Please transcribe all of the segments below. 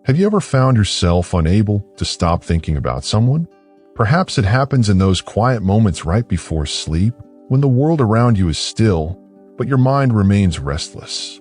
Have you ever found yourself unable to stop thinking about someone? Perhaps it happens in those quiet moments right before sleep, when the world around you is still, but your mind remains restless.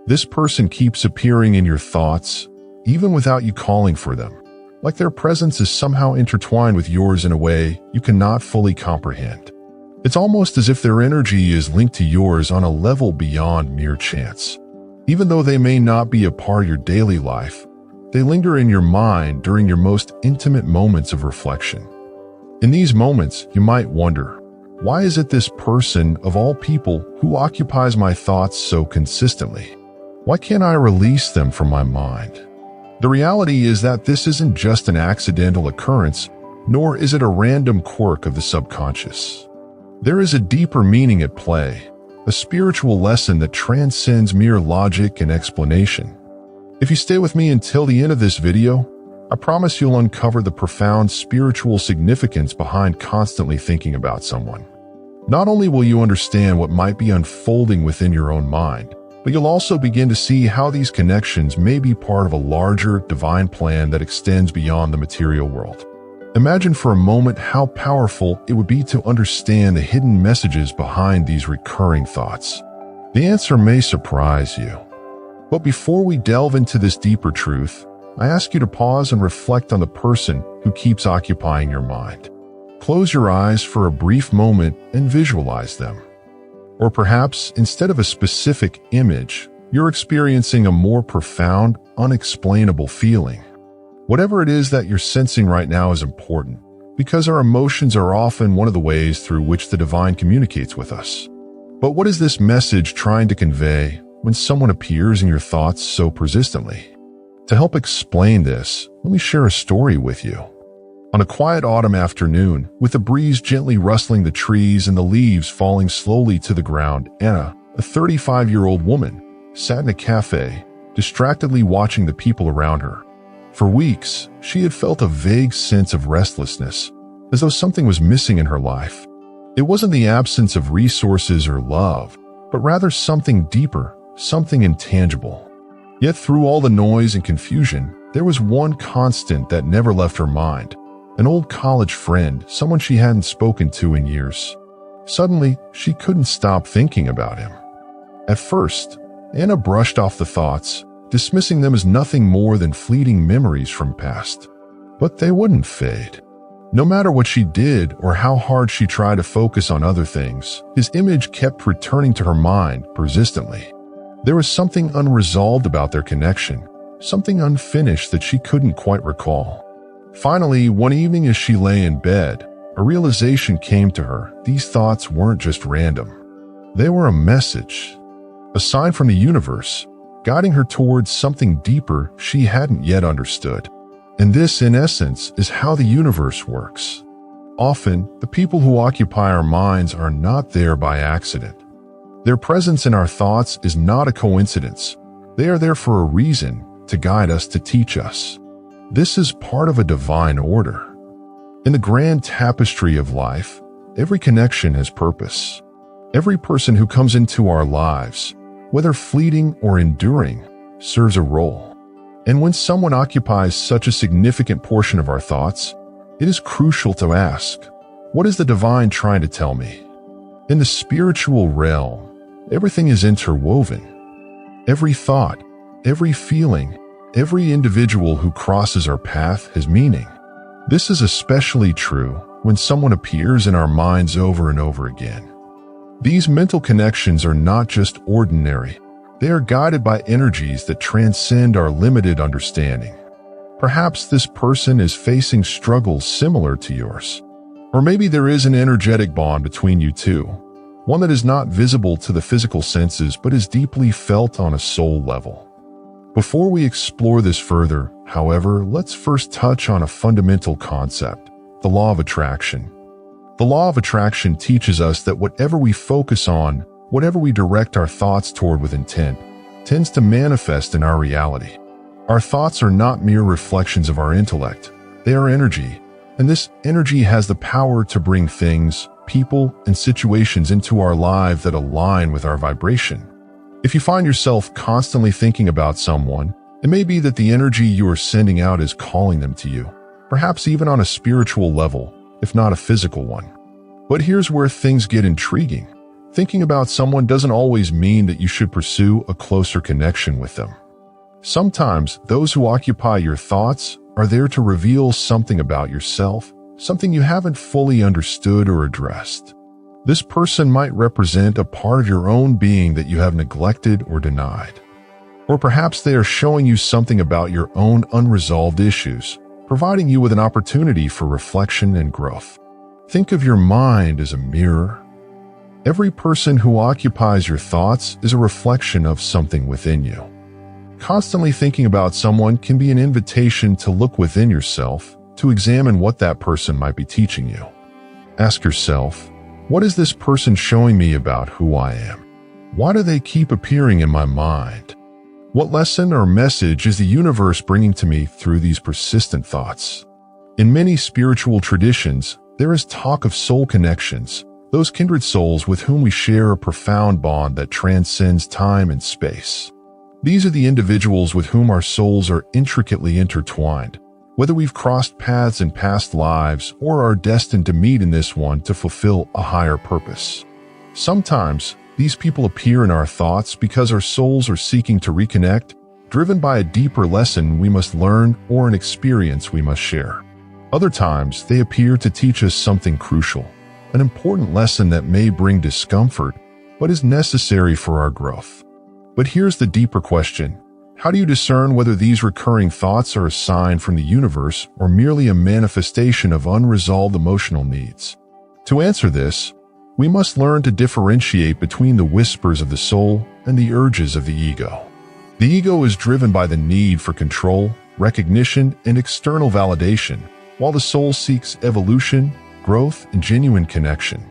This person keeps appearing in your thoughts, even without you calling for them, like their presence is somehow intertwined with yours in a way you cannot fully comprehend. It's almost as if their energy is linked to yours on a level beyond mere chance. Even though they may not be a part of your daily life, they linger in your mind during your most intimate moments of reflection. In these moments, you might wonder, why is it this person, of all people, who occupies my thoughts so consistently? Why can't I release them from my mind? The reality is that this isn't just an accidental occurrence, nor is it a random quirk of the subconscious. There is a deeper meaning at play, a spiritual lesson that transcends mere logic and explanation. If you stay with me until the end of this video, I promise you'll uncover the profound spiritual significance behind constantly thinking about someone. Not only will you understand what might be unfolding within your own mind, but you'll also begin to see how these connections may be part of a larger, divine plan that extends beyond the material world. Imagine for a moment how powerful it would be to understand the hidden messages behind these recurring thoughts. The answer may surprise you. But before we delve into this deeper truth, I ask you to pause and reflect on the person who keeps occupying your mind. Close your eyes for a brief moment and visualize them. Or perhaps, instead of a specific image, you're experiencing a more profound, unexplainable feeling. Whatever it is that you're sensing right now is important, because our emotions are often one of the ways through which the divine communicates with us. But what is this message trying to convey when someone appears in your thoughts so persistently? To help explain this, let me share a story with you. On a quiet autumn afternoon, with the breeze gently rustling the trees and the leaves falling slowly to the ground, Anna, a 35-year-old woman, sat in a cafe, distractedly watching the people around her. For weeks, she had felt a vague sense of restlessness, as though something was missing in her life. It wasn't the absence of resources or love, but rather something deeper, something intangible. Yet through all the noise and confusion, there was one constant that never left her mind. An old college friend, someone she hadn't spoken to in years. Suddenly, she couldn't stop thinking about him. At first, Anna brushed off the thoughts, dismissing them as nothing more than fleeting memories from past. But they wouldn't fade. No matter what she did or how hard she tried to focus on other things, his image kept returning to her mind persistently. There was something unresolved about their connection, something unfinished that she couldn't quite recall. Finally, one evening as she lay in bed, a realization came to her. These thoughts weren't just random. They were a message, a sign from the universe, guiding her towards something deeper she hadn't yet understood. And this, in essence, is how the universe works. Often, the people who occupy our minds are not there by accident. Their presence in our thoughts is not a coincidence. They are there for a reason, to guide us, to teach us. This is part of a divine order. In the grand tapestry of life, every connection has purpose. Every person who comes into our lives, whether fleeting or enduring, serves a role. And when someone occupies such a significant portion of our thoughts, it is crucial to ask, what is the divine trying to tell me? In the spiritual realm, everything is interwoven. Every thought, every feeling, every individual who crosses our path has meaning. This is especially true when someone appears in our minds over and over again. These mental connections are not just ordinary. They are guided by energies that transcend our limited understanding. Perhaps this person is facing struggles similar to yours. Or maybe there is an energetic bond between you two, one that is not visible to the physical senses but is deeply felt on a soul level. Before we explore this further, however, let's first touch on a fundamental concept, the law of attraction. The law of attraction teaches us that whatever we focus on, whatever we direct our thoughts toward with intent, tends to manifest in our reality. Our thoughts are not mere reflections of our intellect. They are energy, and this energy has the power to bring things, people, and situations into our life that align with our vibration. If you find yourself constantly thinking about someone, It may be that the energy you are sending out is calling them to you, perhaps even on a spiritual level, if not a physical one. But here's where things get intriguing. Thinking about someone doesn't always mean that you should pursue a closer connection with them. Sometimes those who occupy your thoughts are there to reveal something about yourself, something you haven't fully understood or addressed. This person might represent a part of your own being that you have neglected or denied. Or perhaps they are showing you something about your own unresolved issues, providing you with an opportunity for reflection and growth. Think of your mind as a mirror. Every person who occupies your thoughts is a reflection of something within you. Constantly thinking about someone can be an invitation to look within yourself, to examine what that person might be teaching you. Ask yourself, what is this person showing me about who I am? Why do they keep appearing in my mind? What lesson or message is the universe bringing to me through these persistent thoughts? In many spiritual traditions, there is talk of soul connections, those kindred souls with whom we share a profound bond that transcends time and space. These are the individuals with whom our souls are intricately intertwined, whether we've crossed paths in past lives or are destined to meet in this one to fulfill a higher purpose. Sometimes, these people appear in our thoughts because our souls are seeking to reconnect, driven by a deeper lesson we must learn or an experience we must share. Other times, they appear to teach us something crucial, an important lesson that may bring discomfort, but is necessary for our growth. But here's the deeper question. How do you discern whether these recurring thoughts are a sign from the universe or merely a manifestation of unresolved emotional needs? To answer this, we must learn to differentiate between the whispers of the soul and the urges of the ego. The ego is driven by the need for control, recognition, and external validation, while the soul seeks evolution, growth, and genuine connection.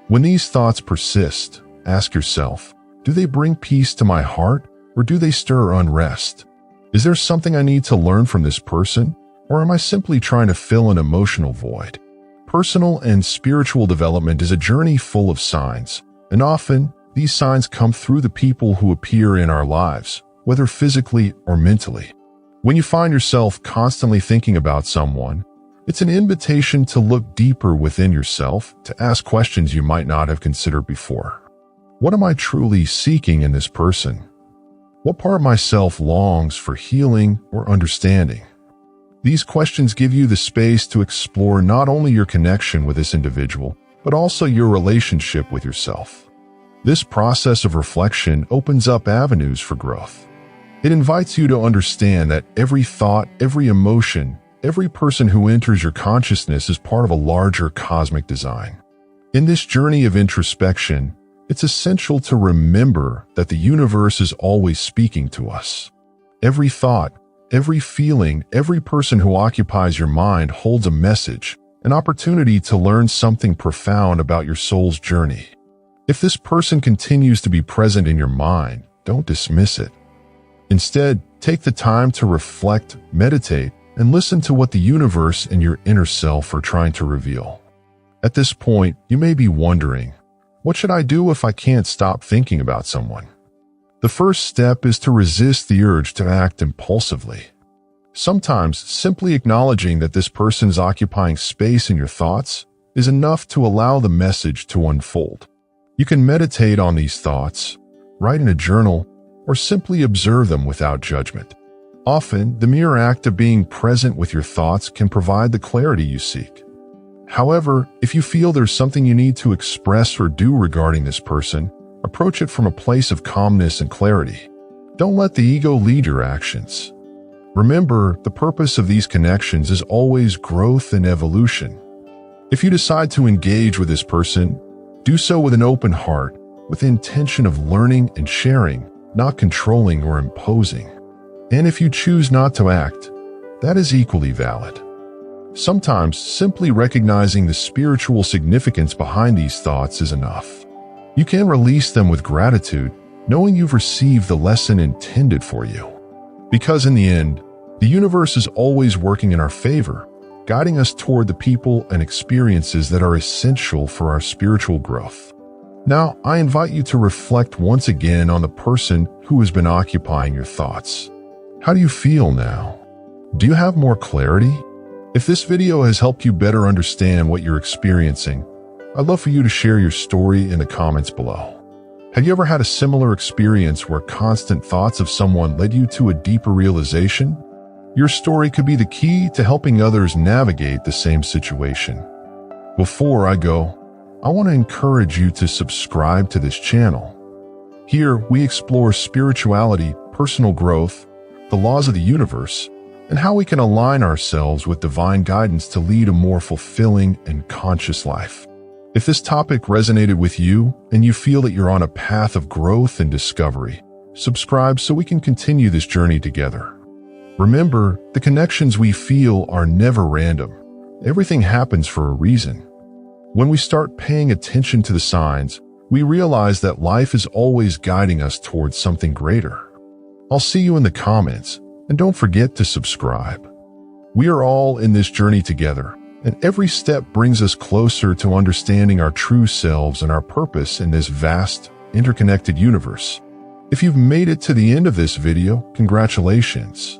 When these thoughts persist, ask yourself, do they bring peace to my heart, or do they stir unrest? Is there something I need to learn from this person, or am I simply trying to fill an emotional void? Personal and spiritual development is a journey full of signs, and often these signs come through the people who appear in our lives, whether physically or mentally. When you find yourself constantly thinking about someone, it's an invitation to look deeper within yourself, to ask questions you might not have considered before. What am I truly seeking in this person? What part of myself longs for healing or understanding? These questions give you the space to explore not only your connection with this individual, but also your relationship with yourself. This process of reflection opens up avenues for growth. It invites you to understand that every thought, every emotion, every person who enters your consciousness is part of a larger cosmic design. In this journey of introspection, it's essential to remember that the universe is always speaking to us. Every thought, every feeling, every person who occupies your mind holds a message, an opportunity to learn something profound about your soul's journey. If this person continues to be present in your mind, don't dismiss it. Instead, take the time to reflect, meditate, and listen to what the universe and your inner self are trying to reveal. At this point, you may be wondering, what should I do if I can't stop thinking about someone? The first step is to resist the urge to act impulsively. Sometimes, simply acknowledging that this person is occupying space in your thoughts is enough to allow the message to unfold. You can meditate on these thoughts, write in a journal, or simply observe them without judgment. Often, the mere act of being present with your thoughts can provide the clarity you seek. However, if you feel there's something you need to express or do regarding this person, approach it from a place of calmness and clarity. Don't let the ego lead your actions. Remember, the purpose of these connections is always growth and evolution. If you decide to engage with this person, do so with an open heart, with the intention of learning and sharing, not controlling or imposing. And if you choose not to act, that is equally valid. Sometimes, simply recognizing the spiritual significance behind these thoughts is enough. You can release them with gratitude, knowing you've received the lesson intended for you. Because in the end, the universe is always working in our favor, guiding us toward the people and experiences that are essential for our spiritual growth. Now, I invite you to reflect once again on the person who has been occupying your thoughts. How do you feel now? Do you have more clarity? If this video has helped you better understand what you're experiencing, I'd love for you to share your story in the comments below. Have you ever had a similar experience where constant thoughts of someone led you to a deeper realization? Your story could be the key to helping others navigate the same situation. Before I go, I want to encourage you to subscribe to this channel. Here, we explore spirituality, personal growth, the laws of the universe, and how we can align ourselves with divine guidance to lead a more fulfilling and conscious life. If this topic resonated with you and you feel that you're on a path of growth and discovery, subscribe so we can continue this journey together. Remember, the connections we feel are never random. Everything happens for a reason. When we start paying attention to the signs, we realize that life is always guiding us towards something greater. I'll see you in the comments, and don't forget to subscribe. We are all in this journey together, and every step brings us closer to understanding our true selves and our purpose in this vast, interconnected universe. If you've made it to the end of this video, congratulations.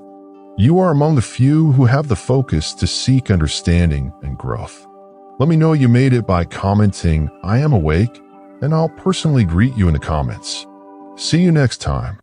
You are among the few who have the focus to seek understanding and growth. Let me know you made it by commenting, "I am awake," and I'll personally greet you in the comments. See you next time.